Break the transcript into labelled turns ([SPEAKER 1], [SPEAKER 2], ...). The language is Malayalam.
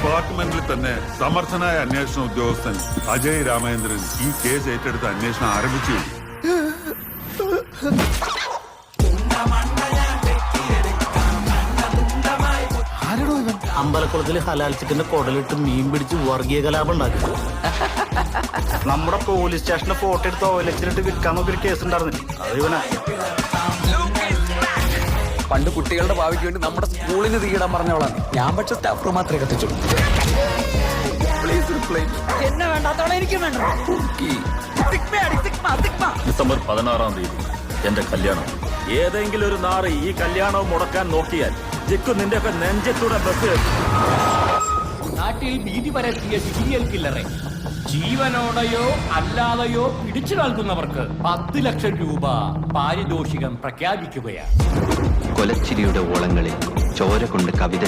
[SPEAKER 1] ഡിപ്പാർട്ട്മെന്റിൽ തന്നെ സമർത്ഥനായ അന്വേഷണ ഉദ്യോഗസ്ഥൻ അജയ് രാമേന്ദ്രൻ ഈ കേസ് ഏറ്റെടുത്ത് അന്വേഷണം ആരംഭിച്ചു.
[SPEAKER 2] അമ്പലക്കുളത്തിൽ ഹലാൽ ചിക്കന്റെ കുടലിട്ട് മീൻ പിടിച്ച് വർഗീയ കലാപം ഉണ്ടാക്കി. നമ്മുടെ പോലീസ് സ്റ്റേഷന്റെ ഫോട്ടോ എടുത്ത് ഓയിലച്ചിട്ട് വിൽക്കാൻ നോക്കിയൊരു കേസ് ഉണ്ടായിരുന്നില്ല, അത് ഇവനാ.
[SPEAKER 3] പണ്ട് കുട്ടികളുടെ ഭാവിക്ക് വേണ്ടി നമ്മുടെ സ്കൂളിന് തീയിടാൻ പറഞ്ഞോളാണ് ഞാൻ. പക്ഷെ സ്റ്റാഫ് റൂം മാത്രമേ കത്തിച്ചു.
[SPEAKER 4] എന്നെ വേണ്ടാത്തോളം എനിക്കും വേണ്ട.
[SPEAKER 5] ഡിസംബർ 16-ാം തീയതി എന്റെ കല്യാണം. ഏതെങ്കിലും ഒരു നാറ് ഈ കല്യാണം മുടക്കാൻ നോക്കിയാൽ ജിക്കു നിന്റെ ഒക്കെ നെഞ്ചത്തൂടെ ബസ്.
[SPEAKER 6] നാട്ടിൽ ഭീതി പരത്തിയ സീരിയൽ കില്ലറെ ജീവനോടെയോ അല്ലാതെയോ പിടിച്ചു നൽകുന്നവർക്ക് 10 ലക്ഷം രൂപ പാരിതോഷികം പ്രഖ്യാപിക്കുകയാണ്.
[SPEAKER 7] കൊലച്ചിരിയുടെ ഓളങ്ങളിൽ ചോര കൊണ്ട് കവിത